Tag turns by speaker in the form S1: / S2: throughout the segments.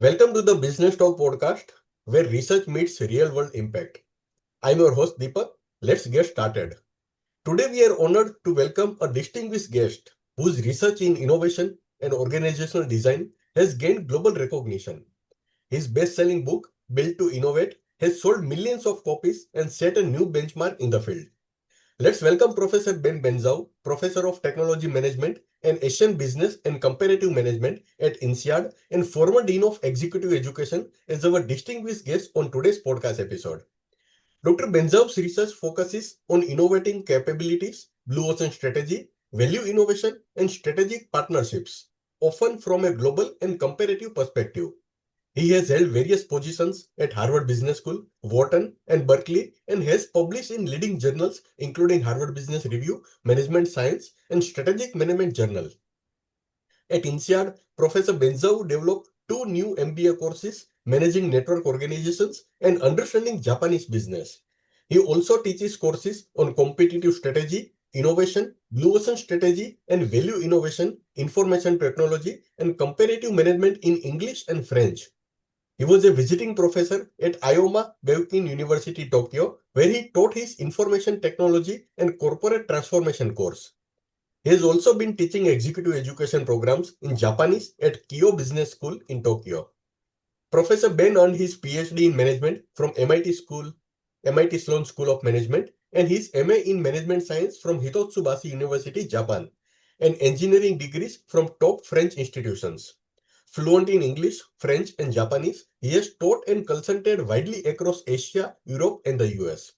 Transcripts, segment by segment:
S1: Welcome to the Business Talk podcast, where research meets real world impact. I'm your host Deepak. Let's get started. Today, we are honored to welcome a distinguished guest whose research in innovation and organizational design has gained global recognition. His best selling book, Built to Innovate, has sold millions of copies and set a new benchmark in the field. Let's welcome Professor Ben Bensaou, Professor of Technology Management and Asian Business and Comparative Management at INSEAD and former Dean of Executive Education, as our distinguished guest on today's podcast episode. Dr. Bensaou's research focuses on innovating capabilities, blue ocean strategy, value innovation, and strategic partnerships, often from a global and comparative perspective. He has held various positions at Harvard Business School, Wharton, and Berkeley, and has published in leading journals including Harvard Business Review, Management Science, and Strategic Management Journal. At INSEAD, Professor Bensaou developed two new MBA courses, Managing Network Organizations and Understanding Japanese Business. He also teaches courses on competitive strategy, innovation, blue ocean strategy, and value innovation, information technology, and comparative management in English and French. He was a visiting professor at Aoyama Gakuin University, Tokyo, where he taught his information technology and corporate transformation course. He has also been teaching executive education programs in Japanese at Keio Business School in Tokyo. Professor Ben earned his PhD in management from MIT Sloan School of Management, and his MA in Management Science from Hitotsubashi University, Japan, and engineering degrees from top French institutions. Fluent in English, French, and Japanese, he has taught and consulted widely across Asia, Europe, and the US.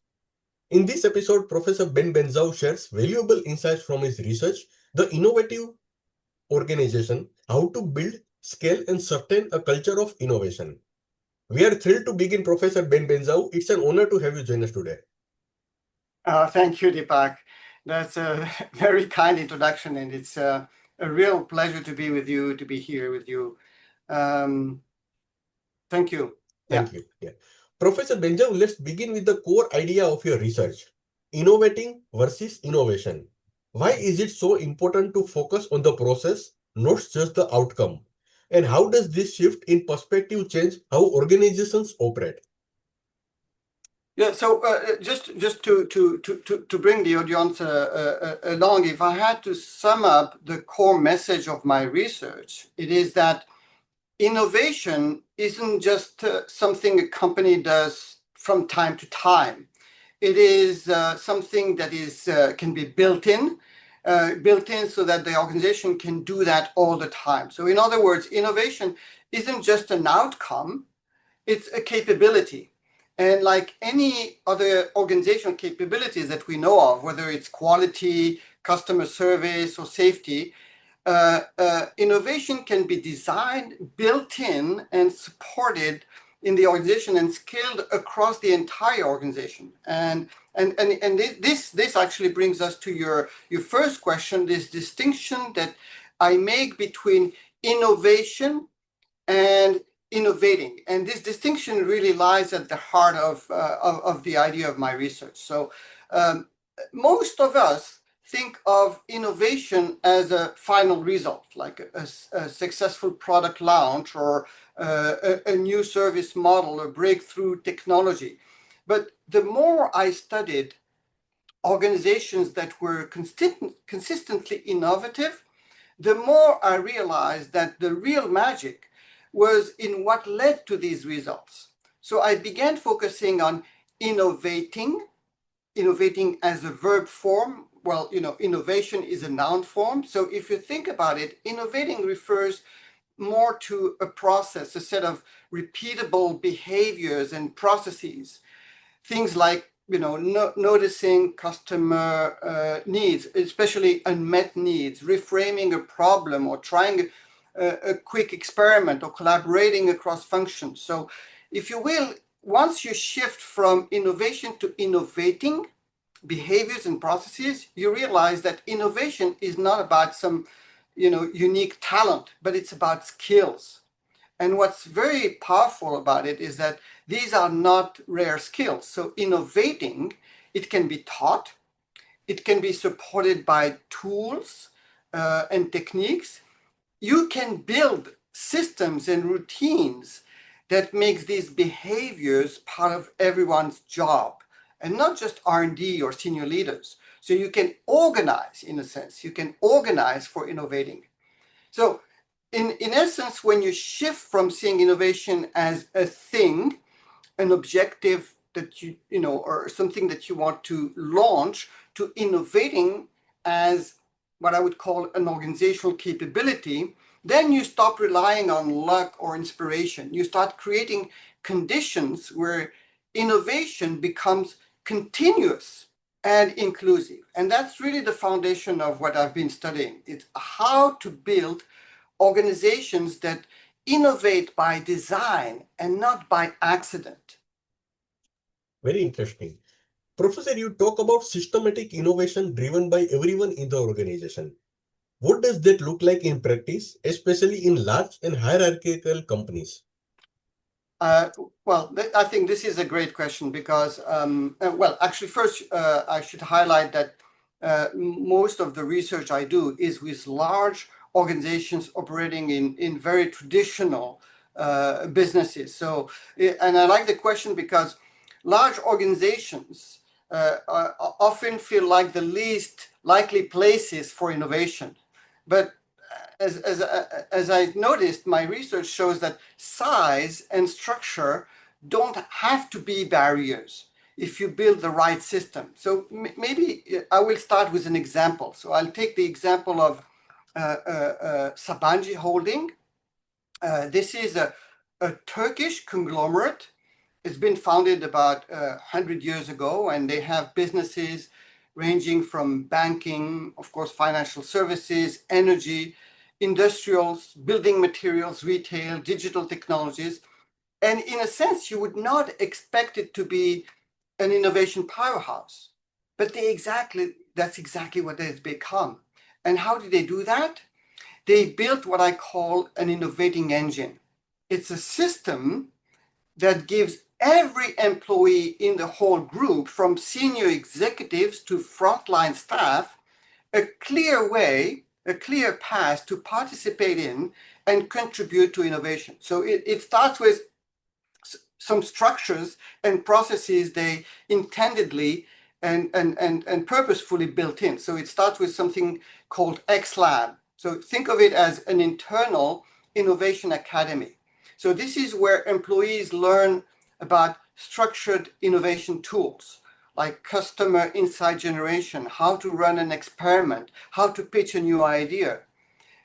S1: In this episode, Professor Ben Bensaou shares valuable insights from his research, the innovative organization, how to build, scale, and sustain a culture of innovation. We are thrilled to begin, Professor Ben Bensaou. It's an honor to have you join us today.
S2: Thank you, Deepak. That's a very kind introduction, and it's a real pleasure to be with you, to be here with you. Thank you.
S1: Thank you. Yeah. Professor Bensaou, let's begin with the core idea of your research, innovating versus innovation. Why is it so important to focus on the process, not just the outcome? And how does this shift in perspective change how organizations operate?
S2: Yeah, so just to bring the audience along, if I had to sum up the core message of my research, it is that innovation isn't just something a company does from time to time. It is something that is can be built in so that the organization can do that all the time. So in other words, innovation isn't just an outcome, it's a capability. And like any other organizational capabilities that we know of, whether it's quality, customer service, or safety, innovation can be designed, built in, and supported in the organization and scaled across the entire organization. And this actually brings us to your first question, this distinction that I make between innovation and innovating. And this distinction really lies at the heart of the idea of my research. So most of us think of innovation as a final result, like a successful product launch or a new service model or breakthrough technology. But the more I studied organizations that were consistently innovative, the more I realized that the real magic was in what led to these results. So I began focusing on innovating as a verb form. Well, innovation is a noun form. So if you think about it, innovating refers more to a process, a set of repeatable behaviors and processes. Things like, noticing customer needs, especially unmet needs, reframing a problem or trying a quick experiment or collaborating across functions. So if you will, once you shift from innovation to innovating behaviors and processes, you realize that innovation is not about some, unique talent, but it's about skills. And what's very powerful about it is that these are not rare skills. So innovating, it can be taught, it can be supported by tools and techniques. You can build systems and routines that makes these behaviors part of everyone's job, and not just R&D or senior leaders. So you can organize, in a sense, you can organize for innovating. So in essence, when you shift from seeing innovation as a thing, an objective that you know, or something that you want to launch, to innovating as what I would call an organizational capability, then you stop relying on luck or inspiration. You start creating conditions where innovation becomes continuous and inclusive. And that's really the foundation of what I've been studying. It's how to build organizations that innovate by design and not by accident.
S1: Very interesting. Professor, you talk about systematic innovation driven by everyone in the organization. What does that look like in practice, especially in large and hierarchical companies?
S2: Well, I think this is a great question because, well, actually, first, I should highlight that most of the research I do is with large organizations operating in very traditional businesses. So, and I like the question because large organizations often feel like the least likely places for innovation. But as I noticed, my research shows that size and structure don't have to be barriers if you build the right system. So maybe I will start with an example. So I'll take the example of Sabancı Holding. This is a Turkish conglomerate. It's been founded about 100 years ago, and they have businesses ranging from banking, of course, financial services, energy, industrials, building materials, retail, digital technologies. And in a sense, you would not expect it to be an innovation powerhouse, but that's exactly what they've become. And how did they do that? They built what I call an innovating engine. It's a system that gives every employee in the whole group, from senior executives to frontline staff, a clear way, a clear path to participate in and contribute to innovation. So it starts with some structures and processes they intendedly and purposefully built in. So it starts with something called X-Lab. So think of it as an internal innovation academy. So this is where employees learn about structured innovation tools like customer insight generation, how to run an experiment, how to pitch a new idea.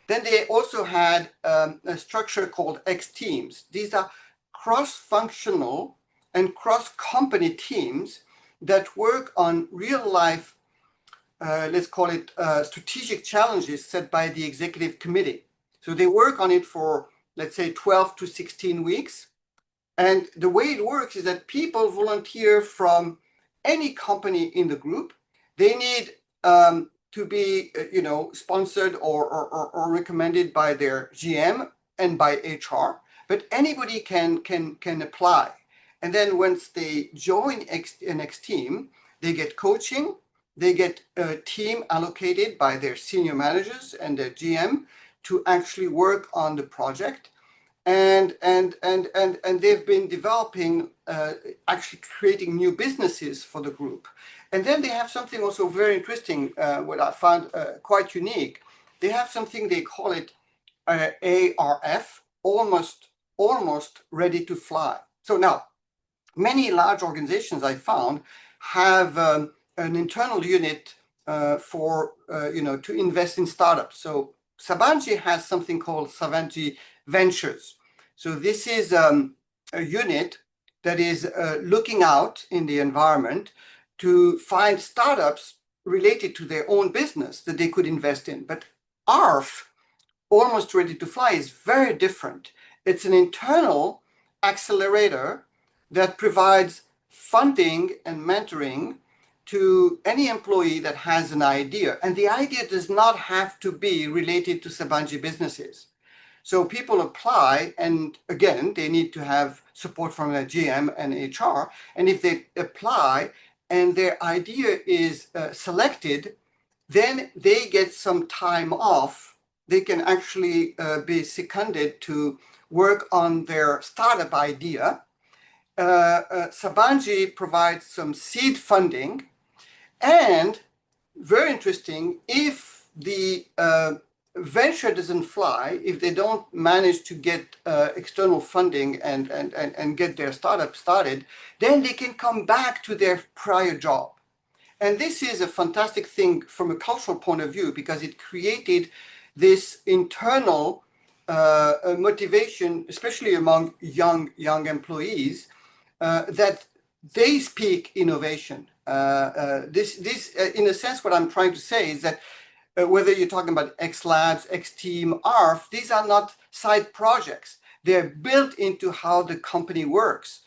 S2: Then they also had a structure called X teams. These are cross-functional and cross-company teams that work on real-life, let's call it strategic challenges set by the executive committee. So they work on it for, let's say, 12 to 16 weeks. And the way it works is that people volunteer from any company in the group. They need to be, sponsored or recommended by their GM and by HR, but anybody can apply. And then once they join an X team, they get coaching, they get a team allocated by their senior managers and their GM to actually work on the project. And they've been developing, actually creating new businesses for the group. And then they have something also very interesting, what I found quite unique. They have something, they call it ARF, almost ready to fly. So now, many large organizations I found have an internal unit to invest in startups. So Sabancı has something called Sabancı Ventures. So this is a unit that is looking out in the environment to find startups related to their own business that they could invest in. But ARF, almost ready to fly, is very different. It's an internal accelerator that provides funding and mentoring to any employee that has an idea. And the idea does not have to be related to Sabancı businesses. So people apply, and again, they need to have support from their GM and HR. And if they apply and their idea is selected, then they get some time off they can actually be seconded to work on their startup idea. Sabanji provides some seed funding, and very interesting, if the venture doesn't fly, if they don't manage to get external funding and get their startup started, then they can come back to their prior job. And this is a fantastic thing from a cultural point of view, because it created this internal motivation, especially among young employees, that they speak innovation. In a sense, what I'm trying to say is that whether you're talking about X Labs, X Team, ARF, these are not side projects. They're built into how the company works.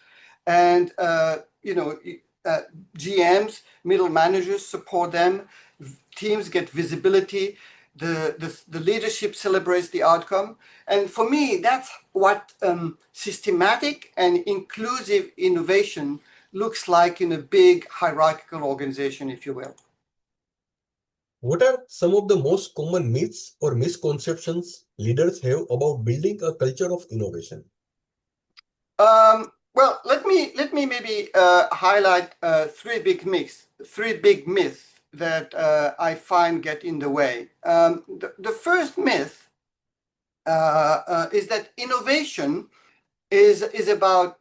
S2: And, GMs, middle managers support them. Teams get visibility. The leadership celebrates the outcome. And for me, that's what systematic and inclusive innovation looks like in a big hierarchical organization, if you will.
S1: What are some of the most common myths or misconceptions leaders have about building a culture of innovation?
S2: Well, let me maybe highlight three big myths that I find get in the way. The first myth is that innovation is about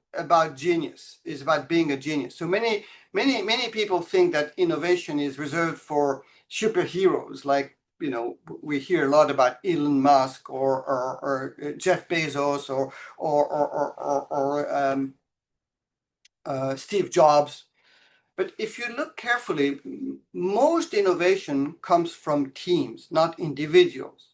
S2: genius, is about being a genius. So many people think that innovation is reserved for superheroes, like, we hear a lot about Elon Musk or Jeff Bezos or Steve Jobs. But if you look carefully, most innovation comes from teams, not individuals.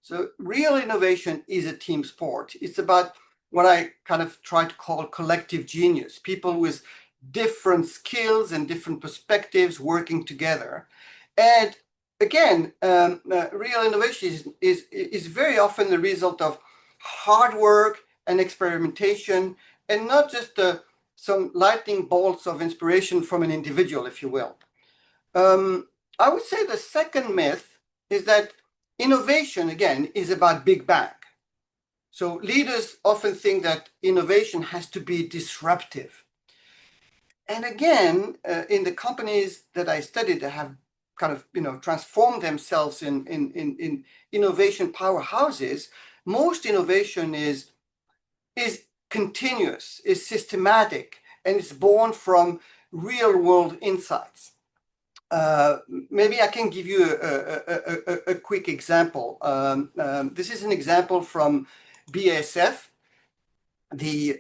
S2: So real innovation is a team sport. It's about what I kind of try to call collective genius, people with different skills and different perspectives working together. And again, real innovation is very often the result of hard work and experimentation, and not just some lightning bolts of inspiration from an individual, if you will. I would say the second myth is that innovation, again, is about big bang. So leaders often think that innovation has to be disruptive. And again, in the companies that I studied that have kind of transformed themselves in innovation powerhouses, most innovation is continuous, is systematic, and it's born from real world insights. Maybe I can give you a quick example. This is an example from BASF, the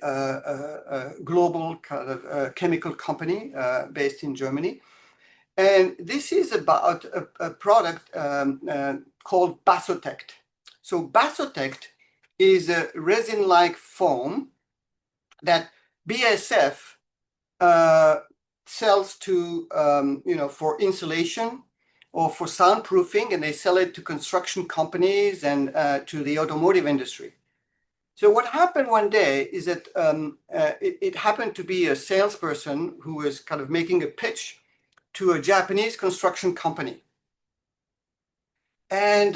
S2: global kind of chemical company based in Germany. And this is about a product called Basotect. So Basotect is a resin-like foam that BASF sells to, for insulation or for soundproofing, and they sell it to construction companies and to the automotive industry. So what happened one day is that it happened to be a salesperson who was kind of making a pitch to a Japanese construction company. And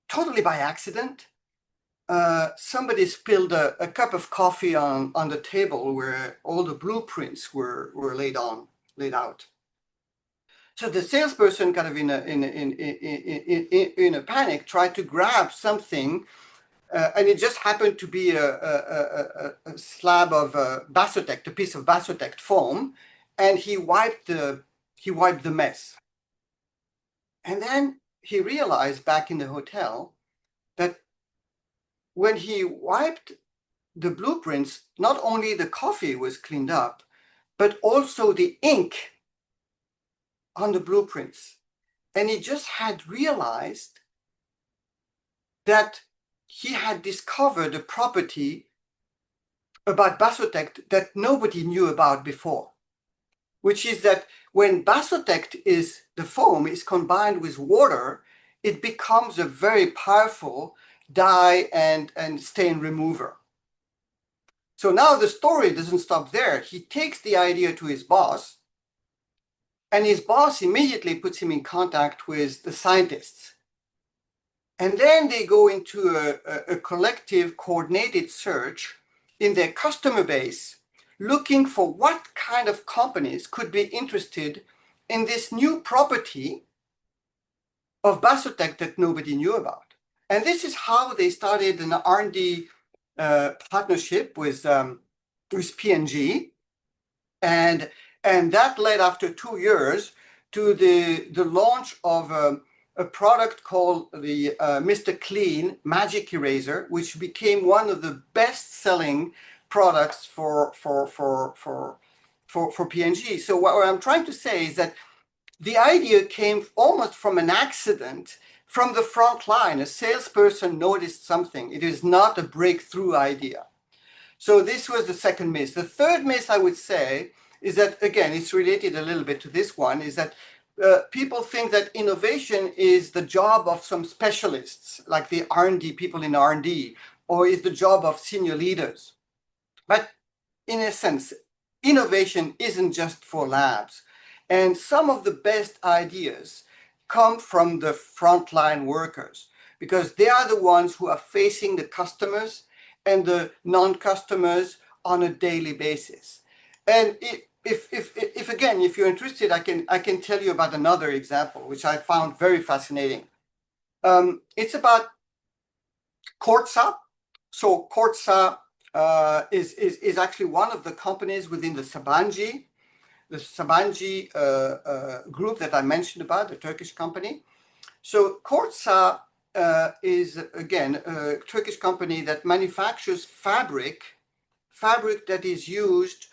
S2: totally by accident, somebody spilled a cup of coffee on the table where all the blueprints were laid out. So the salesperson, kind of in a panic, tried to grab something, and it just happened to be a slab of Basotect, a piece of Basotect foam, and he wiped the mess. And then he realized back in the hotel that when he wiped the blueprints, not only the coffee was cleaned up, but also the ink on the blueprints. And he just had realized that he had discovered a property about Basotect that nobody knew about before, which is that when Basotect the foam is combined with water, it becomes a very powerful dye and stain remover. So now the story doesn't stop there. He takes the idea to his boss, and his boss immediately puts him in contact with the scientists. And then they go into a collective coordinated search in their customer base, looking for what kind of companies could be interested in this new property of Basotec that nobody knew about. And this is how they started an R&D partnership with P&G. And that led, after 2 years, to the launch of a product called the Mr. Clean Magic Eraser, which became one of the best-selling products for P&G. So what I'm trying to say is that the idea came almost from an accident from the front line. A salesperson noticed something. It is not a breakthrough idea. So this was the second myth. The third myth, I would say, is that, again, it's related a little bit to this one, is that people think that innovation is the job of some specialists, like the R&D people in R&D, or is the job of senior leaders. But in a sense, innovation isn't just for labs. And some of the best ideas come from the frontline workers, because they are the ones who are facing the customers and the non-customers on a daily basis. And if you're interested, I can tell you about another example, which I found very fascinating. It's about Corsa. So Corsa is actually one of the companies within the Sabancı group that I mentioned about, the Turkish company. So Corsa is, again, a Turkish company that manufactures fabric that is used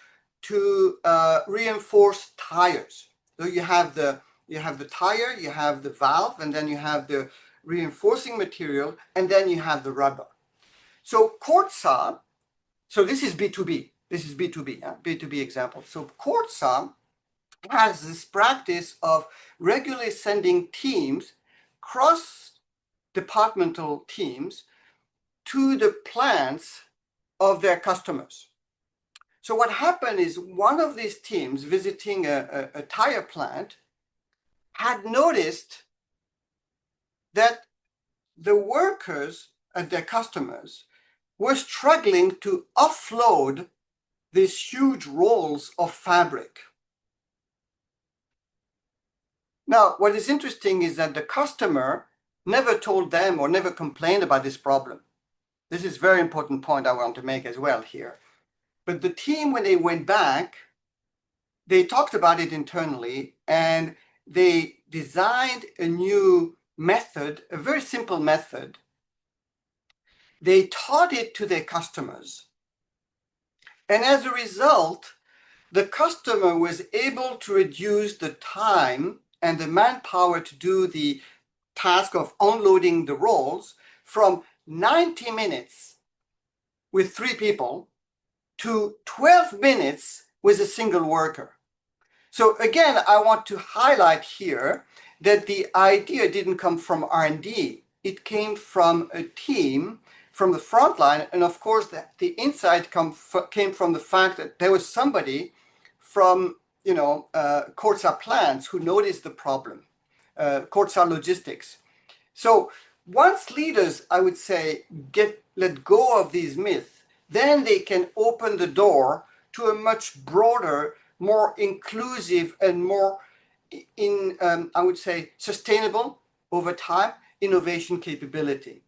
S2: to reinforce tires. So you have the tire, you have the valve, and then you have the reinforcing material, and then you have the rubber. So Corsa, so this is B2B. This is B2B, B2B example. So Corsa has this practice of regularly sending teams, cross-departmental teams, to the plants of their customers. So what happened is one of these teams visiting a tire plant had noticed that the workers at their customers were struggling to offload these huge rolls of fabric. Now, what is interesting is that the customer never told them or never complained about this problem. This is a very important point I want to make as well here. But the team, when they went back, they talked about it internally, and they designed a new method, a very simple method. They taught it to their customers. And as a result, the customer was able to reduce the time and the manpower to do the task of unloading the rolls from 90 minutes with 3 people to 12 minutes with a single worker. So again, I want to highlight here that the idea didn't come from R&D. It came from a team from the front line. And of course, the insight came from the fact that there was somebody from Corsa plants who noticed the problem, Corsa logistics. So once leaders, I would say, let go of these myths, then they can open the door to a much broader, more inclusive, and more, I would say, sustainable over time innovation capability.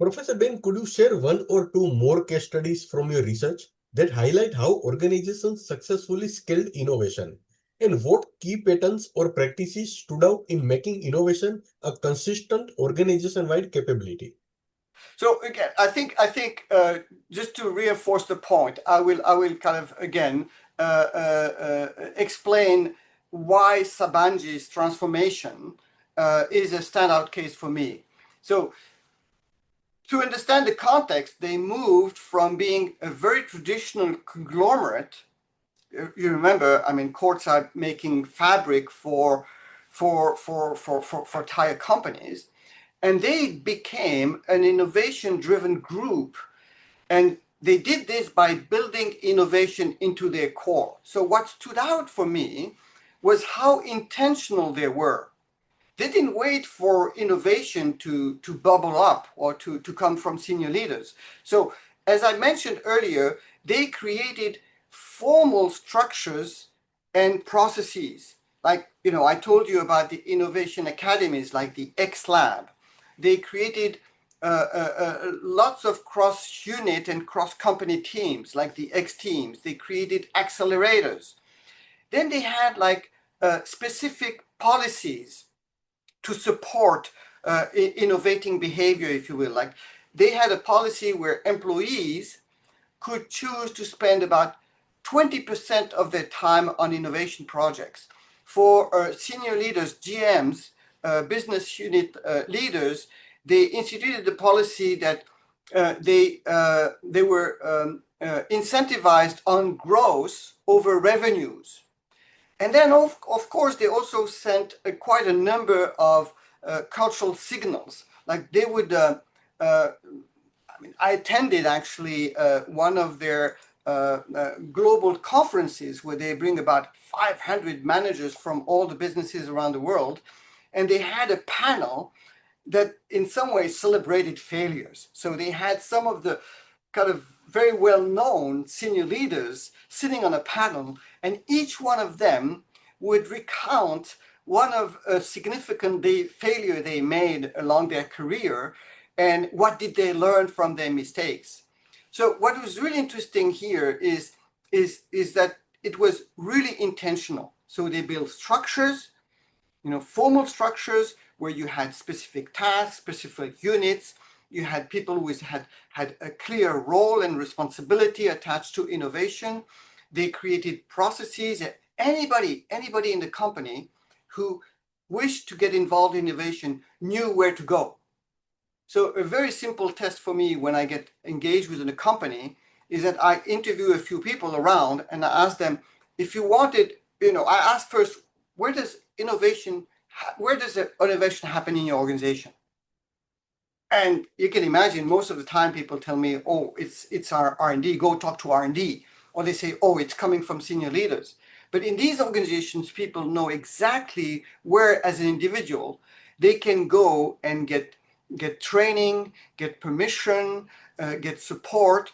S1: Professor Ben, could you share one or two more case studies from your research that highlight how organizations successfully scaled innovation, and what key patterns or practices stood out in making innovation a consistent organization-wide capability?
S2: So again, I think just to reinforce the point, I will kind of again explain why Sabancı's transformation is a standout case for me. So to understand the context, they moved from being a very traditional conglomerate. You remember, I mean, Corsa making fabric for tire companies, and they became an innovation-driven group. And they did this by building innovation into their core. So what stood out for me was how intentional they were. they didn't wait for innovation to bubble up or to come from senior leaders. So as I mentioned earlier, they created formal structures and processes. Like, I told you about the innovation academies, like the X Lab. They created lots of cross-unit and cross-company teams, like the X teams. They created accelerators. Then they had like specific policies to support innovating behavior, if you will. Like they had a policy where employees could choose to spend about 20% of their time on innovation projects. For senior leaders, GMs, business unit leaders, they instituted the policy that they were incentivized on growth over revenues. And then, of course, they also sent quite a number of cultural signals. Like they would, I attended actually one of their global conferences where they bring about 500 managers from all the businesses around the world. And they had a panel that in some ways celebrated failures. So they had some of the kind of very well-known senior leaders sitting on a panel, and each one of them would recount one of a significant failure they made along their career and what did they learn from their mistakes. So what was really interesting here is that it was really intentional. So they built structures, formal structures where you had specific tasks, specific units. You had people who had a clear role and responsibility attached to innovation. They created processes that anybody in the company who wished to get involved in innovation knew where to go. So a very simple test for me when I get engaged within a company is that I interview a few people around and I ask them, if you wanted, I ask first, where does innovation happen in your organization? And you can imagine most of the time people tell me, oh, it's our R&D, go talk to R&D. Or they say, oh, it's coming from senior leaders. But in these organizations, people know exactly where, as an individual, they can go and get training, get permission, get support.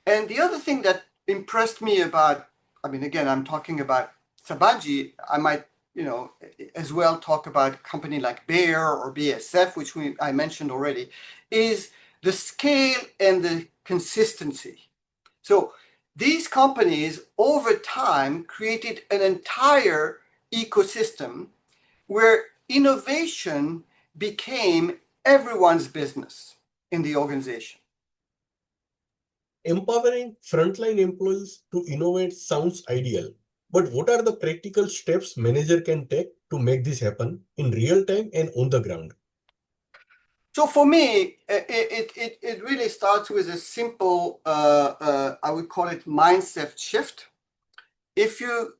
S2: And the other thing that impressed me about, again, I'm talking about Sabancı, I might as well talk about a company like Bayer or BASF, which I mentioned already, is the scale and the consistency. So these companies over time created an entire ecosystem where innovation became everyone's business in the organization.
S1: Empowering frontline employees to innovate sounds ideal. But what are the practical steps manager can take to make this happen in real time and on the ground?
S2: So for me, it really starts with a simple, I would call it mindset shift. If you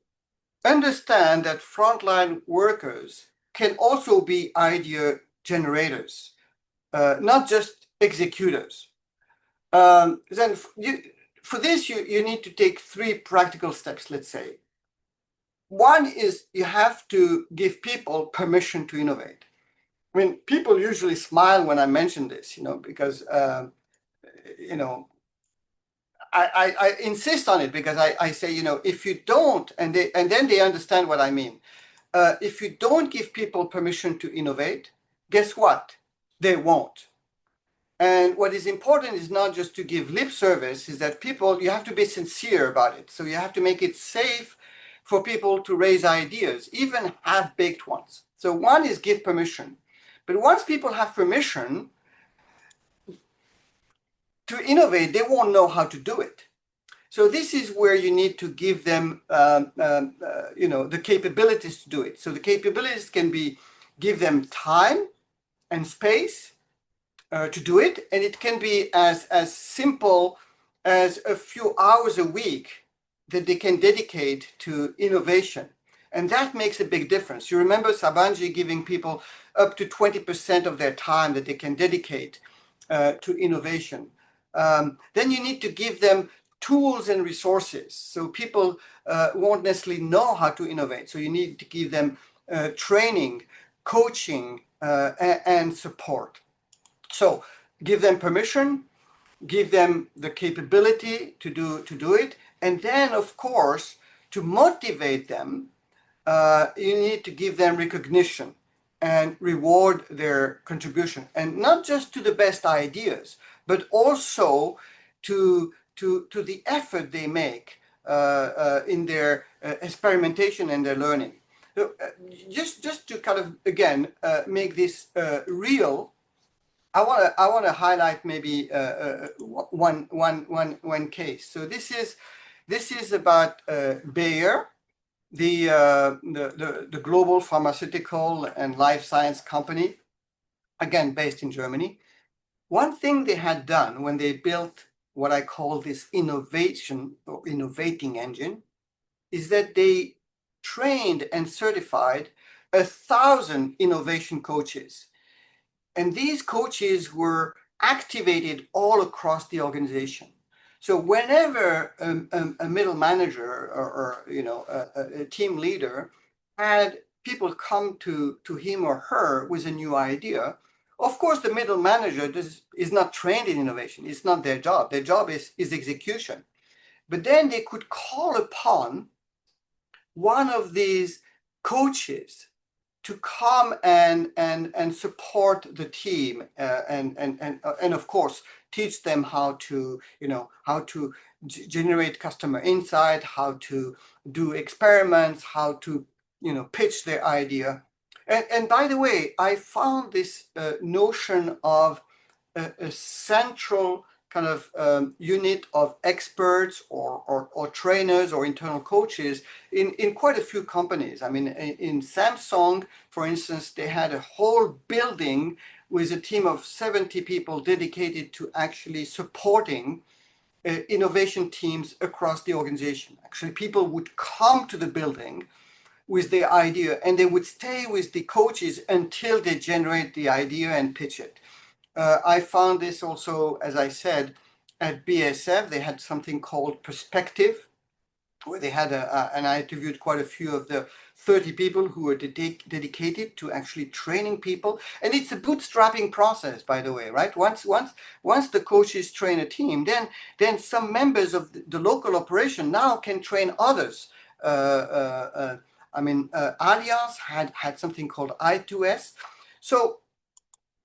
S2: understand that frontline workers can also be idea generators, not just executors, then for this, you need to take 3 practical steps, let's say. One is you have to give people permission to innovate. People usually smile when I mention this, because, I insist on it because I say, if you don't, and then they understand what I mean. If you don't give people permission to innovate, guess what? They won't. And what is important is not just to give lip service, is that you have to be sincere about it. So you have to make it safe for people to raise ideas, even half-baked ones. So one is give permission. But once people have permission to innovate, they won't know how to do it. So this is where you need to give them, the capabilities to do it. So the capabilities can be give them time and space to do it, and it can be as simple as a few hours a week that they can dedicate to innovation. And that makes a big difference. You remember Sabancı giving people up to 20% of their time that they can dedicate to innovation. Then you need to give them tools and resources. So people won't necessarily know how to innovate. So you need to give them training, coaching, and support. So give them permission, give them the capability to do it, and then of course to motivate them, you need to give them recognition and reward their contribution, and not just to the best ideas, but also to the effort they make in their experimentation and their learning. So, just to kind of again make this real, I want to highlight maybe one case. So this is about Bayer, the global pharmaceutical and life science company, again based in Germany. One thing they had done when they built what I call this innovation or innovating engine is that they trained and certified 1,000 innovation coaches. And these coaches were activated all across the organization. So whenever a middle manager or a team leader had people come to him or her with a new idea, of course the middle manager is not trained in innovation. It's not their job. Their job is execution. But then they could call upon one of these coaches to come and support the team, and of course teach them how to generate customer insight, how to do experiments, how to pitch their idea. And by the way, I found this notion of a central kind of unit of experts or trainers or internal coaches in quite a few companies. I mean, in Samsung, for instance, they had a whole building with a team of 70 people dedicated to actually supporting innovation teams across the organization. Actually, people would come to the building with their idea and they would stay with the coaches until they generate the idea and pitch it. I found this also, as I said, at BASF. They had something called Perspective, where they had and I interviewed quite a few of the 30 people who were dedicated to actually training people. And it's a bootstrapping process, by the way, right? Once the coaches train a team, then some members of the local operation now can train others. Allianz had something called I2S. So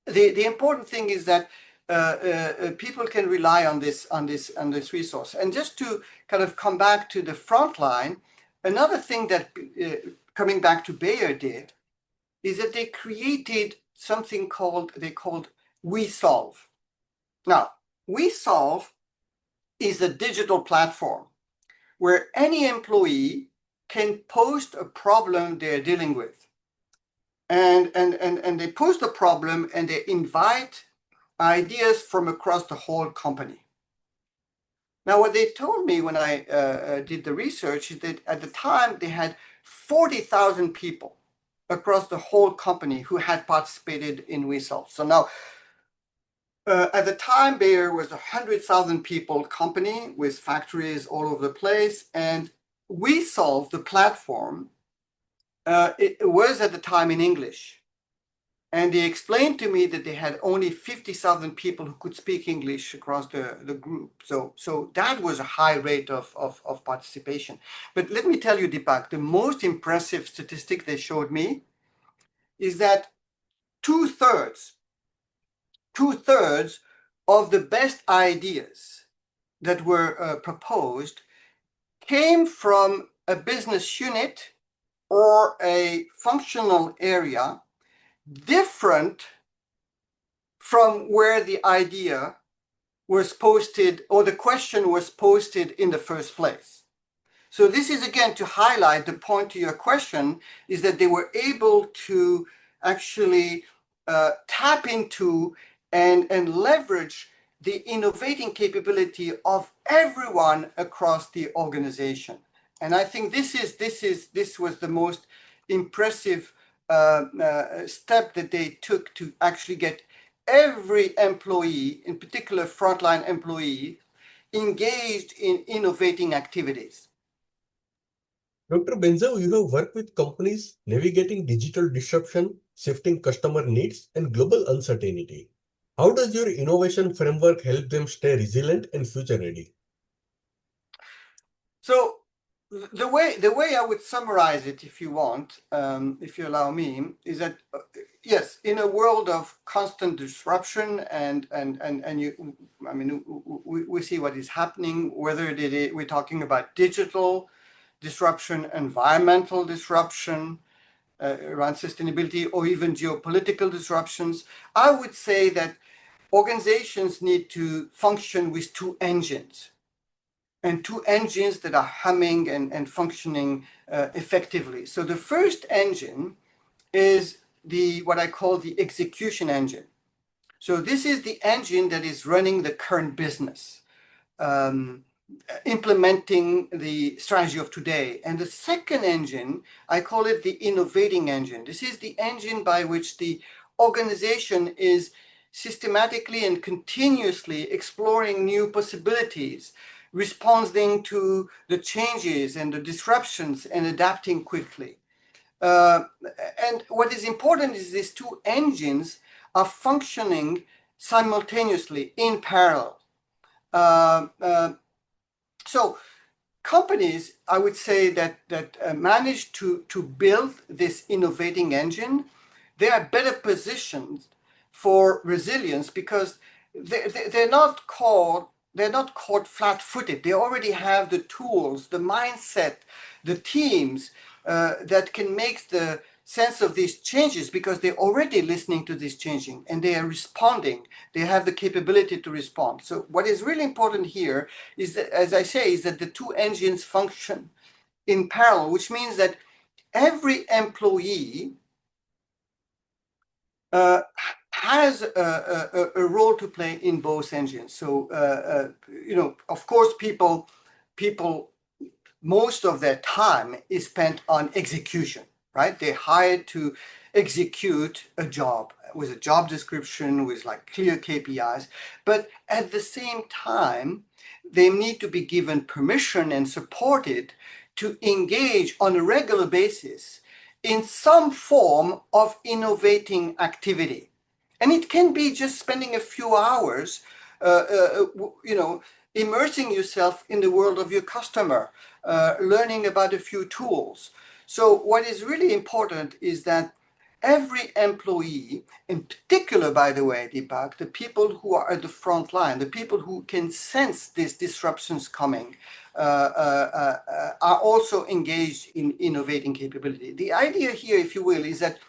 S2: the important thing is that people can rely on this resource. And just to kind of come back to the front line, another thing that coming back to Bayer did is that they created something called WeSolve. Now, WeSolve is a digital platform where any employee can post a problem they're dealing with. And they post a problem and they invite ideas from across the whole company. Now, what they told me when I did the research is that at the time they had 40,000 people across the whole company who had participated in WeSolve. So now, at the time, Bayer was a 100,000 people company with factories all over the place. And WeSolve, the platform, it was at the time in English. And they explained to me that they had only 50,000 people who could speak English across the group. So that was a high rate of participation. But let me tell you, Deepak, the most impressive statistic they showed me is that two-thirds of the best ideas that were proposed came from a business unit or a functional area different from where the idea was posted or the question was posted in the first place. So this is again to highlight the point to your question, is that they were able to actually tap into and leverage the innovating capability of everyone across the organization. And I think this was the most impressive step that they took to actually get every employee, in particular frontline employee, engaged in innovating activities.
S1: Dr. Bensaou, you have worked with companies navigating digital disruption shifting customer needs, and global uncertainty. How does your innovation framework help them stay resilient and future ready?
S2: So the way I would summarize it, if you want, if you allow me, is that yes, in a world of constant disruption and you, I mean, we see what is happening. Whether we're talking about digital disruption, environmental disruption around sustainability, or even geopolitical disruptions, I would say that organizations need to function with two engines, and two engines that are humming and functioning effectively. So the first engine is what I call the execution engine. So this is the engine that is running the current business, implementing the strategy of today. And the second engine, I call it the innovating engine. This is the engine by which the organization is systematically and continuously exploring new possibilities, responding to the changes and the disruptions and adapting quickly. And what is important is these two engines are functioning simultaneously in parallel. So companies, I would say that manage to build this innovating engine, they are better positioned for resilience because they're not caught flat-footed. They already have the tools, the mindset, the teams that can make the sense of these changes because they're already listening to this changing and they are responding. They have the capability to respond. So what is really important here is that, as I say, is that the two engines function in parallel, which means that every employee has a role to play in both engines. So, you know, of course, people, most of their time is spent on execution, right? They're hired to execute a job with a job description, with like clear KPIs. But at the same time, they need to be given permission and supported to engage on a regular basis in some form of innovating activity. And it can be just spending a few hours, you know, immersing yourself in the world of your customer, learning about a few tools. So what is really important is that every employee, in particular, by the way, Deepak, the people who are at the front line, the people who can sense these disruptions coming, are also engaged in innovating capability. The idea here, if you will, is that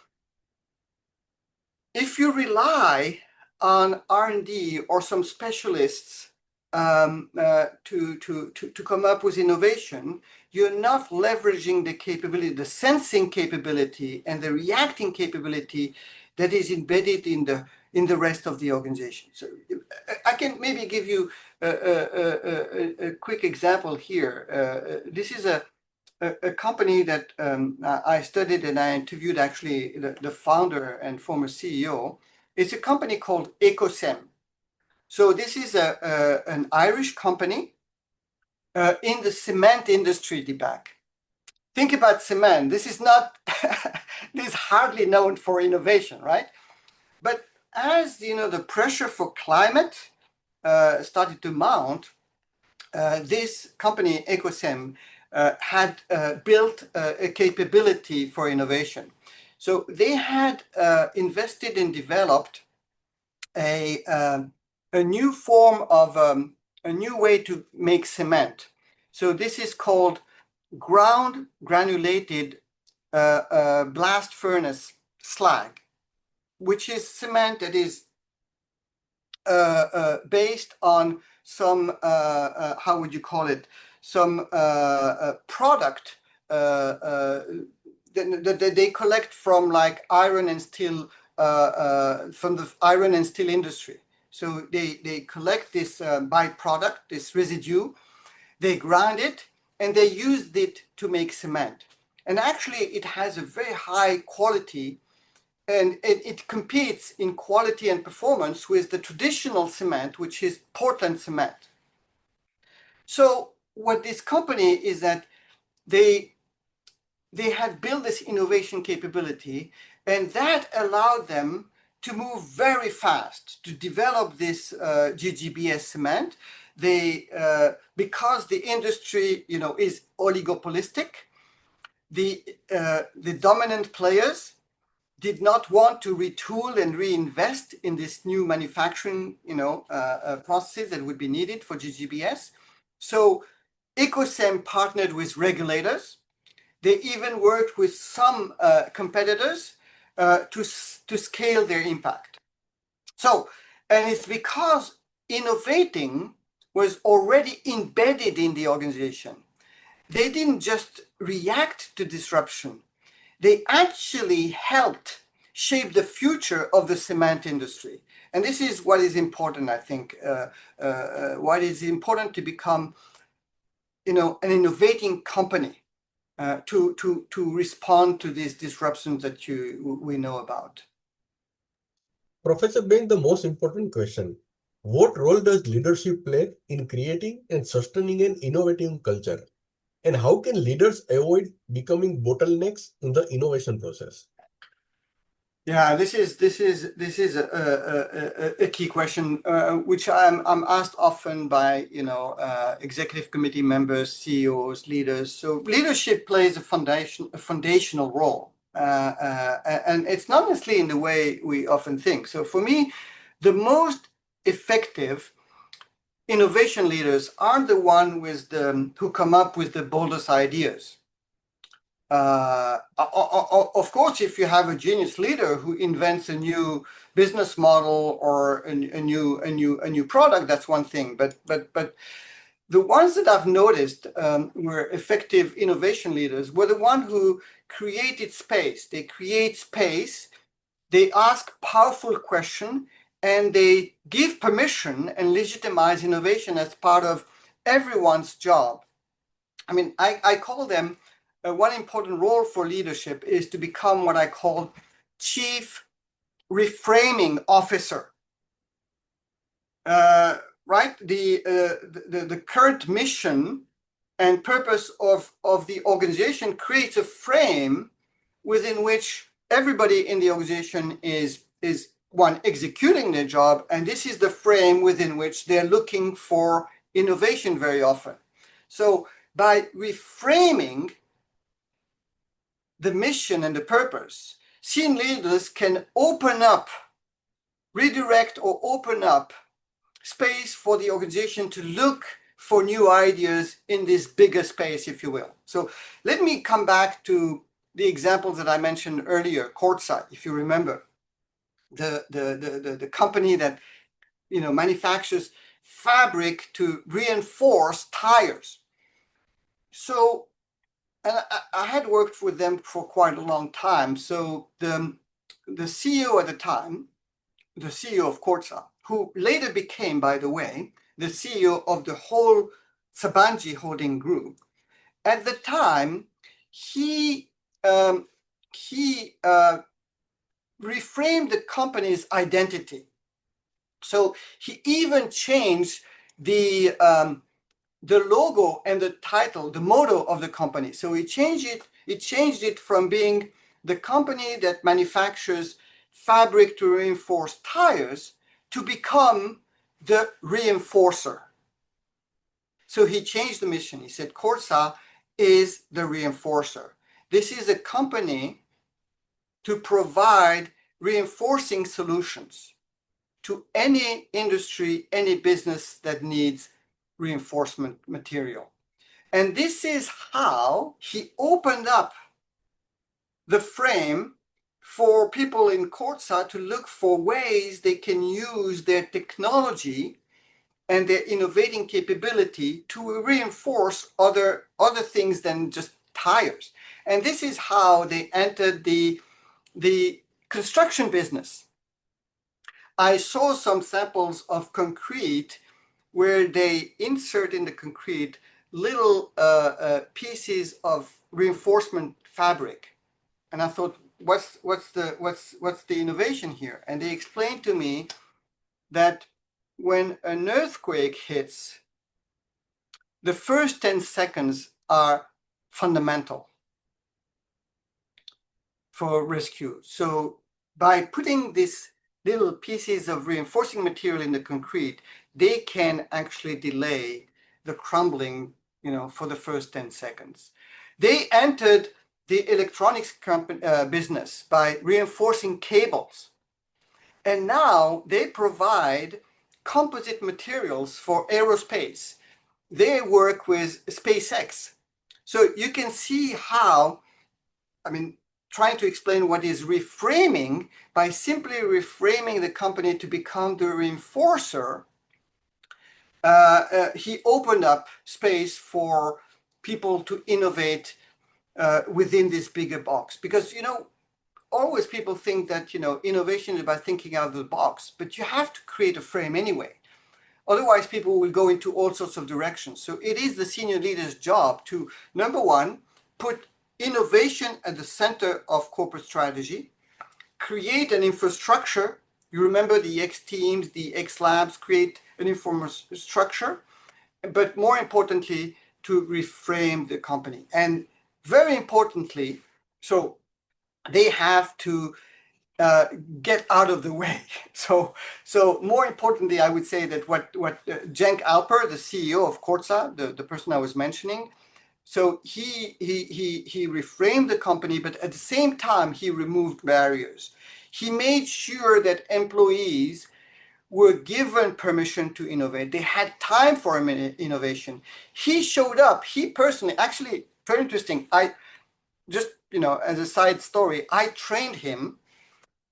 S2: if you rely on R&D or some specialists to come up with innovation, you're not leveraging the capability, the sensing capability and the reacting capability that is embedded in the rest of the organization. So I can maybe give you a quick example here. This is a company that I studied and I interviewed actually the founder and former CEO. It's a company called Ecosem. So this is an Irish company in the cement industry, Deepak. Think about cement. This is not, this is hardly known for innovation, right? But as you know, the pressure for climate started to mount, this company, Ecosem, had built a capability for innovation. So they had invested and developed a new form of a new way to make cement. So this is called ground granulated blast furnace slag, which is cement that is based on some, how would you call it, some product that they collect from like iron and steel, from the iron and steel industry. So they collect this byproduct, this residue, they grind it, and they used it to make cement. And actually, it has a very high quality, and it competes in quality and performance with the traditional cement, which is Portland cement. So what this company is that they had built this innovation capability, And that allowed them to move very fast to develop this GGBS cement. They, because the industry, is oligopolistic, the dominant players did not want to retool and reinvest in this new manufacturing, processes that would be needed for GGBS. So Ecosem partnered with regulators. They even worked with some competitors to scale their impact. So, and it's because innovating was already embedded in the organization. They didn't just react to disruption. They actually helped shape the future of the cement industry. And this is what is important, I think. What is important to become, an innovating company to respond to these disruptions that we know about.
S1: Professor, being the most important question, what role does leadership play in creating and sustaining an innovative culture? And how can leaders avoid becoming bottlenecks in the innovation process?
S2: Yeah, this is a key question, which I'm asked often by executive committee members, CEOs, leaders. So leadership plays a foundational role, and it's not necessarily in the way we often think. So for me, the most effective innovation leaders aren't the one who come up with the boldest ideas. Of course, if you have a genius leader who invents a new business model or a new product, that's one thing. But the ones that I've noticed were effective innovation leaders were the ones who created space. They create space. They ask powerful questions, and they give permission and legitimize innovation as part of everyone's job. I mean, I call them. One important role for leadership is to become what I call chief reframing officer. Right? The current mission and purpose of the organization creates a frame within which everybody in the organization is one executing their job, and this is the frame within which they're looking for innovation very often. So by reframing the mission and the purpose, senior leaders can redirect or open up space for the organization to look for new ideas in this bigger space, if you will. So let me come back to the examples that I mentioned earlier, Courtside, if you remember, the company that manufactures fabric to reinforce tires. So, and I had worked with them for quite a long time. So the CEO at the time, the CEO of Courtside, who later became, by the way, the CEO of the whole Sabanji holding group, at the time, he reframed the company's identity. So he even changed the logo and the title, the motto of the company. So he changed it from being the company that manufactures fabric to reinforce tires to become the reinforcer. So he changed the mission. He said, Corsa is the reinforcer. This is a company to provide reinforcing solutions to any industry, any business that needs reinforcement material. And this is how he opened up the frame for people in Corsa to look for ways they can use their technology and their innovating capability to reinforce other things than just tires. And this is how they entered the construction business. I saw some samples of concrete where they insert in the concrete little pieces of reinforcement fabric. And I thought, what's the innovation here? And they explained to me that when an earthquake hits, the first 10 seconds are fundamental. for rescue. So by putting these little pieces of reinforcing material in the concrete, they can actually delay the crumbling, for the first 10 seconds. They entered the electronics business by reinforcing cables. And now they provide composite materials for aerospace. They work with SpaceX. So you can see how, trying to explain what is reframing by simply reframing the company to become the reinforcer, he opened up space for people to innovate within this bigger box. Because, always people think that, innovation is about thinking out of the box, but you have to create a frame anyway. Otherwise, people will go into all sorts of directions. So it is the senior leader's job to, number one, put innovation at the center of corporate strategy, create an infrastructure. You remember the X teams, the X labs, create an infrastructure, but more importantly, to reframe the company. And very importantly, so they have to get out of the way. So more importantly, I would say that what Cenk Alper, the CEO of Corsa, the person I was mentioning, so he reframed the company, but at the same time, he removed barriers. He made sure that employees were given permission to innovate. They had time for innovation. He showed up, he personally, actually, very interesting. I just, as a side story, I trained him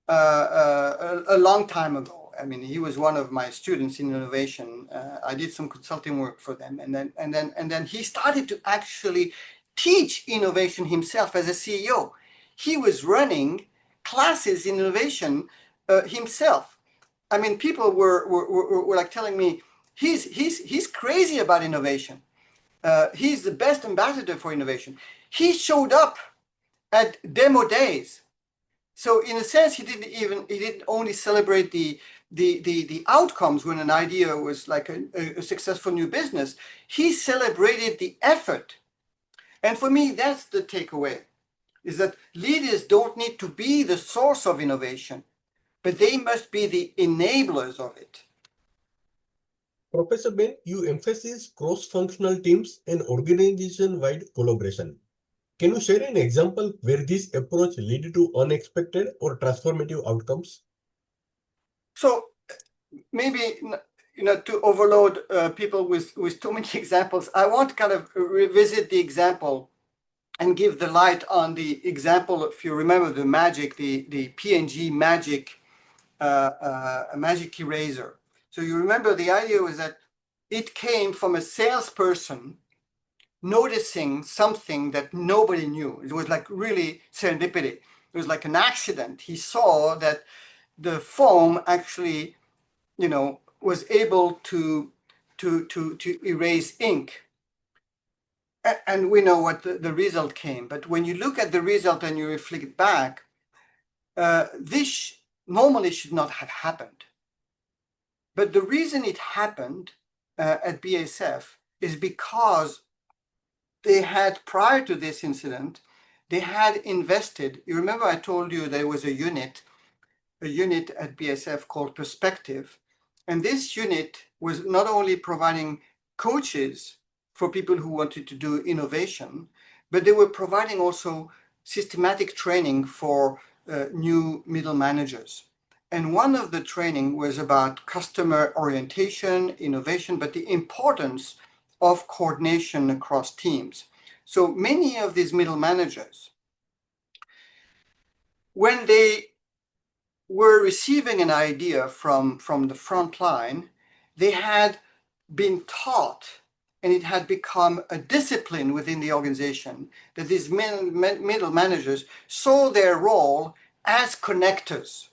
S2: a long time ago. He was one of my students in innovation. I did some consulting work for them, and then he started to actually teach innovation himself as a CEO. He was running classes in innovation himself. People were like telling me he's crazy about innovation. He's the best ambassador for innovation. He showed up at demo days. So in a sense, he didn't only celebrate the outcomes when an idea was like a successful new business. He celebrated the effort. And for me, that's the takeaway, is that leaders don't need to be the source of innovation, but they must be the enablers of it.
S1: Professor Ben, you emphasize cross-functional teams and organization-wide collaboration. Can you share an example where this approach led to unexpected or transformative outcomes?
S2: So maybe to overload people with too many examples, I want to kind of revisit the example and give the light on the example. If you remember the magic, the P&G magic magic eraser. So you remember the idea was that it came from a salesperson noticing something that nobody knew. It was like really serendipity. It was like an accident. He saw that the foam actually, was able to erase ink. And we know what the result came. But when you look at the result and you reflect back, this normally should not have happened. But the reason it happened at BASF is because they had, prior to this incident, they had invested. You remember I told you there was a unit at BASF called Perspective. And this unit was not only providing coaches for people who wanted to do innovation, but they were providing also systematic training for new middle managers. And one of the training was about customer orientation, innovation, but the importance of coordination across teams. So many of these middle managers, when they were receiving an idea from the front line, they had been taught, and it had become a discipline within the organization, that these middle managers saw their role as connectors.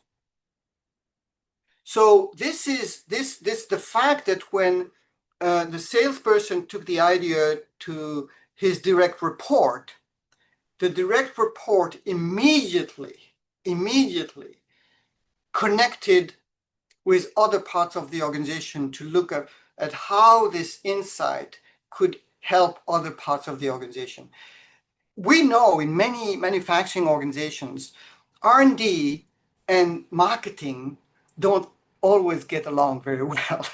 S2: So this is the fact that when the salesperson took the idea to his direct report, the direct report immediately connected with other parts of the organization to look at how this insight could help other parts of the organization. we know in many manufacturing organizations, R&D and marketing don't always get along very well.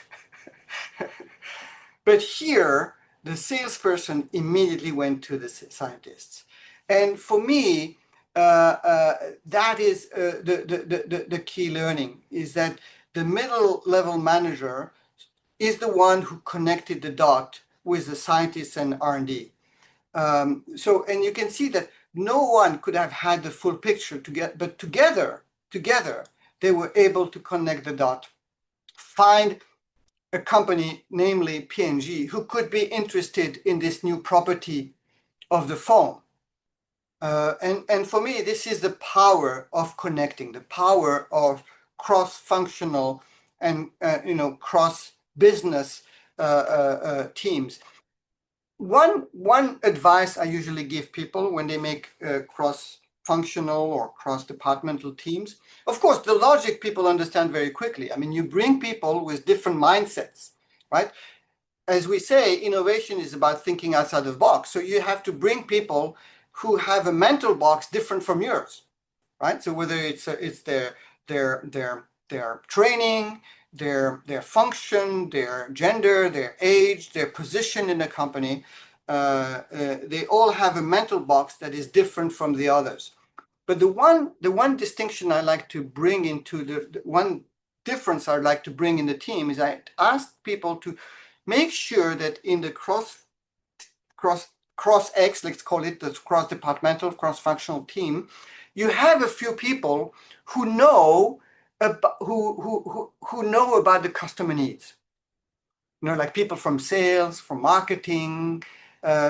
S2: But here, the salesperson immediately went to the scientists. And for me, that is the key learning, is that the middle level manager is the one who connected the dot with the scientists and R&D. And you can see that no one could have had the full picture but together, they were able to connect the dot, find a company, namely P&G, who could be interested in this new property of the foam. And for me, this is the power of connecting, the power of cross-functional and cross-business teams. One advice I usually give people when they make cross-functional or cross-departmental teams, of course, the logic people understand very quickly. I mean, you bring people with different mindsets, right? As we say, innovation is about thinking outside the box. So you have to bring people who have a mental box different from yours, right? So whether it's their training, their function, their gender, their age, their position in the company, they all have a mental box that is different from the others. But the one distinction I like to bring into the one difference I'd like to bring in the team is I ask people to make sure that in the cross X, let's call it the cross-departmental, cross-functional team, you have a few people who know who know about the customer needs. Like people from sales, from marketing,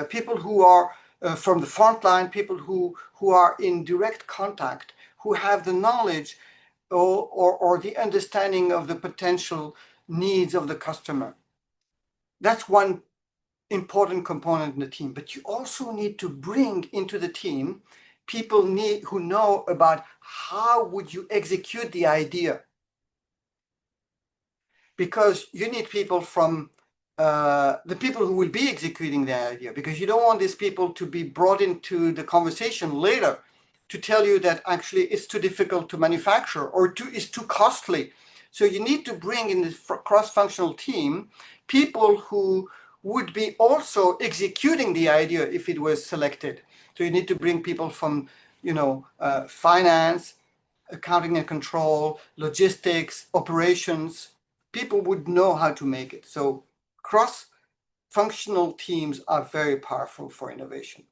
S2: people who are from the front line, people who are in direct contact, who have the knowledge or the understanding of the potential needs of the customer. That's one important component in the team. But you also need to bring into the team people who know about how would you execute the idea. Because you need people from the people who will be executing the idea, because you don't want these people to be brought into the conversation later to tell you that actually it's too difficult to manufacture or it's too costly. So you need to bring in this cross-functional team people who would be also executing the idea if it was selected. So you need to bring people from, finance, accounting and control, logistics, operations. People would know how to make it. So cross-functional teams are very powerful for innovation.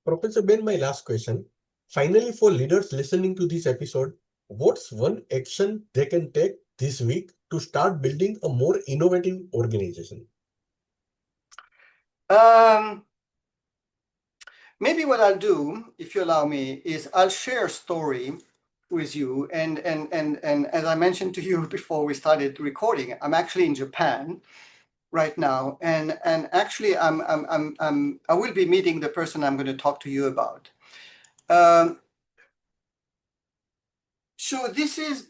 S1: Professor Ben, my last question. Finally, for leaders listening to this episode, what's one action they can take this week to start building a more innovative organization?
S2: Maybe what I'll do, if you allow me, is I'll share a story with you. And as I mentioned to you before we started recording, I'm actually in Japan right now, and actually I will be meeting the person I'm going to talk to you about. So this is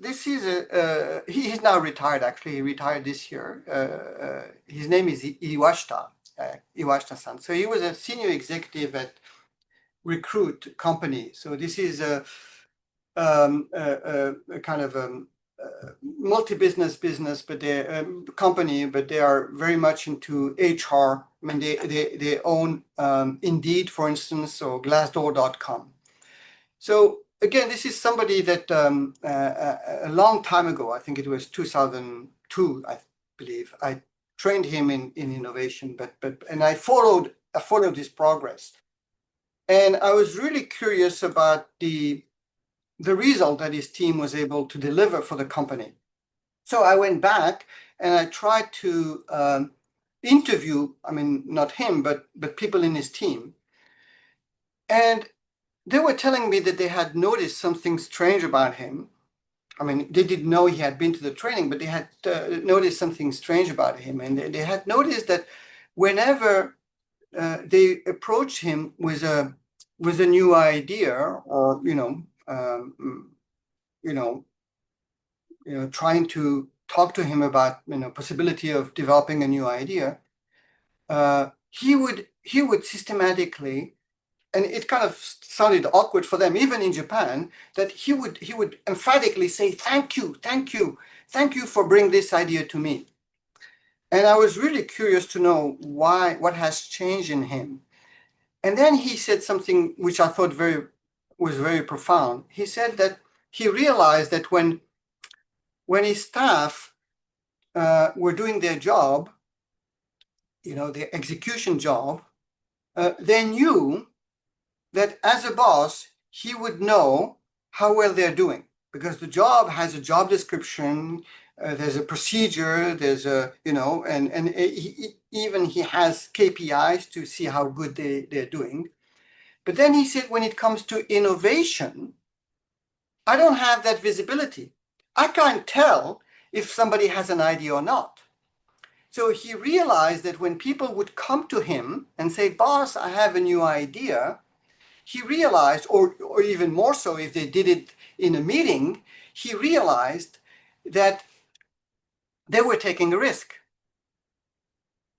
S2: he's now retired. Actually, he retired this year. His name is Iwashita-san. So he was a senior executive at Recruit company. So this is a kind of a multi-business, but they're company, but they are very much into HR. I mean, they own Indeed, for instance, or Glassdoor.com. So again, this is somebody that a long time ago, I think it was 2002, I believe, I trained him in innovation, and I followed his progress. And I was really curious about the result that his team was able to deliver for the company. So I went back and I tried to interview, I mean, not him, but people in his team. And they were telling me that they had noticed something strange about him. I mean, they didn't know he had been to the training, but they had noticed something strange about him. And they had noticed that whenever they approached him with a new idea, or trying to talk to him about possibility of developing a new idea, he would systematically and it kind of sounded awkward for them, even in Japan, that he would emphatically say, thank you, thank you, thank you for bringing this idea to me. And I was really curious to know why, what has changed in him. And then he said something which I thought was very profound. He said that he realized that when his staff were doing their job, their execution job, they knew that as a boss, he would know how well they're doing, because the job has a job description, there's a procedure, there's even he has KPIs to see how good they're doing. But then he said, when it comes to innovation, I don't have that visibility. I can't tell if somebody has an idea or not. So he realized that when people would come to him and say, boss, I have a new idea, he realized, or even more so if they did it in a meeting, he realized that they were taking a risk.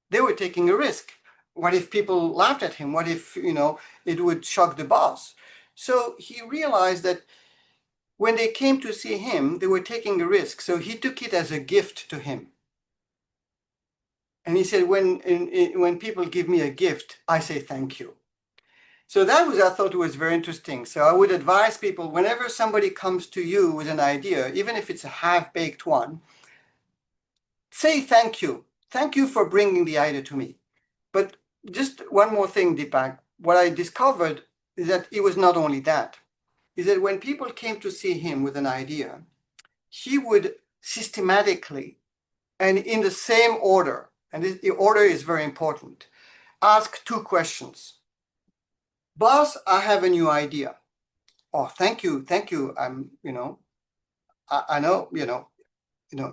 S2: They were taking a risk. What if people laughed at him? What if, it would shock the boss? So he realized that when they came to see him, they were taking a risk. So he took it as a gift to him. And he said, when people give me a gift, I say thank you. So I thought was very interesting. So I would advise people, whenever somebody comes to you with an idea, even if it's a half-baked one, say thank you. Thank you for bringing the idea to me. But just one more thing, Deepak. What I discovered is that it was not only that. Is that when people came to see him with an idea, he would systematically and in the same order, and the order is very important, ask two questions. Boss, I have a new idea. Oh, thank you. I know,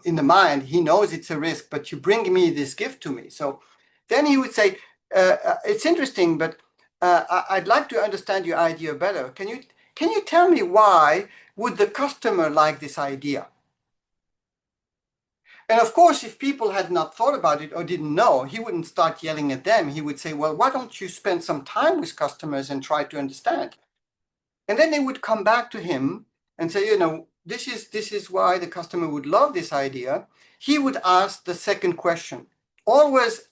S2: in the mind, he knows it's a risk, but you bring me this gift to me. So then he would say, it's interesting, but I'd like to understand your idea better. Can you tell me why would the customer like this idea? And of course, if people had not thought about it or didn't know, he wouldn't start yelling at them. He would say, well, why don't you spend some time with customers and try to understand? And then they would come back to him and say, this is why the customer would love this idea. He would ask the second question, always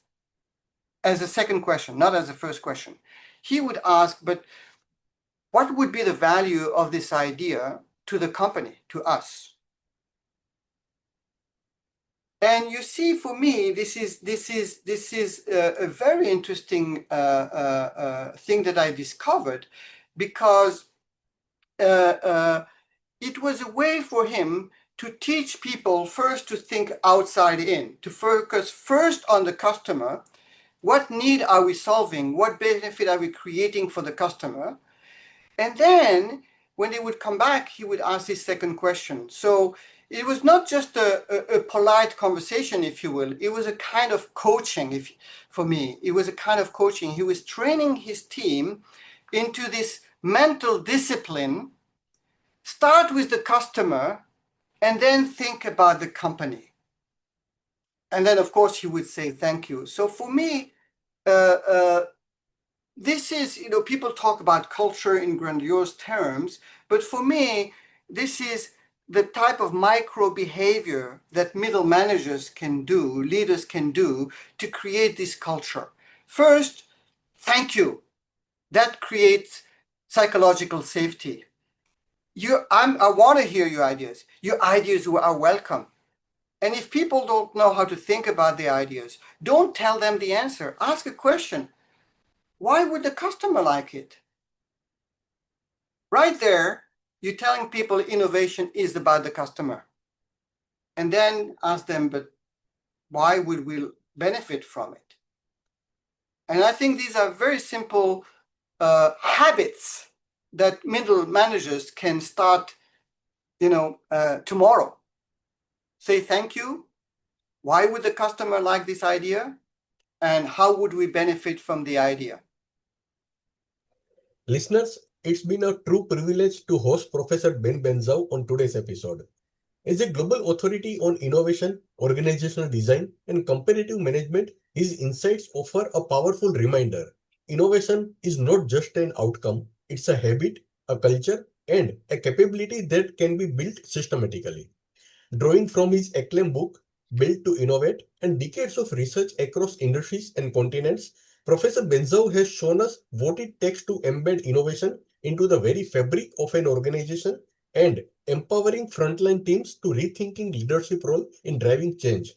S2: as a second question, not as a first question. He would ask, but what would be the value of this idea to the company, to us? And you see, for me, this is a very interesting thing that I discovered, because it was a way for him to teach people first to think outside in, to focus first on the customer. What need are we solving? What benefit are we creating for the customer? And then when they would come back, he would ask his second question. So it was not just a polite conversation, if you will. It was a kind of coaching, for me. It was a kind of coaching. He was training his team into this mental discipline. Start with the customer and then think about the company. And then, of course, he would say thank you. So for me, this is, people talk about culture in grandiose terms, but for me, this is the type of micro behavior that middle managers can do, leaders can do to create this culture. First, thank you. That creates psychological safety. I want to hear your ideas. Your ideas are welcome. And if people don't know how to think about their ideas, don't tell them the answer. Ask a question. Why would the customer like it? Right there, you're telling people innovation is about the customer. And then ask them, but why would we benefit from it? And I think these are very simple habits that middle managers can start, tomorrow. Say thank you. Why would the customer like this idea? And how would we benefit from the idea?
S1: Listeners, it's been a true privilege to host Professor Ben Bensaou on today's episode. As a global authority on innovation, organizational design, and comparative management, his insights offer a powerful reminder innovation is not just an outcome, it's a habit, a culture, and a capability that can be built systematically. Drawing from his acclaimed book, Built to Innovate, and decades of research across industries and continents, Professor Bensaou has shown us what it takes to embed innovation into the very fabric of an organization and empowering frontline teams to rethinking leadership role in driving change.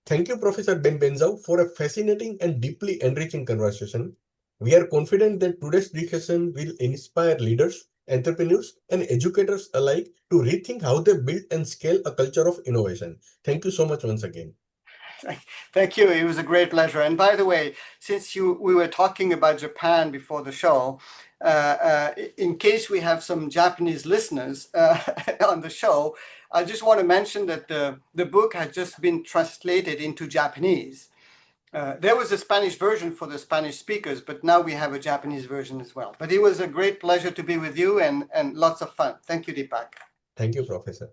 S1: Thank you, Professor Bensaou, for a fascinating and deeply enriching conversation. We are confident that today's discussion will inspire leaders, entrepreneurs, and educators alike to rethink how they build and scale a culture of innovation. Thank you so much once again.
S2: Thank you. It was a great pleasure. And by the way, since we were talking about Japan before the show, in case we have some Japanese listeners on the show, I just want to mention that the book has just been translated into Japanese. There was a Spanish version for the Spanish speakers, but now we have a Japanese version as well. But it was a great pleasure to be with you and lots of fun. Thank you, Deepak.
S1: Thank you, Professor.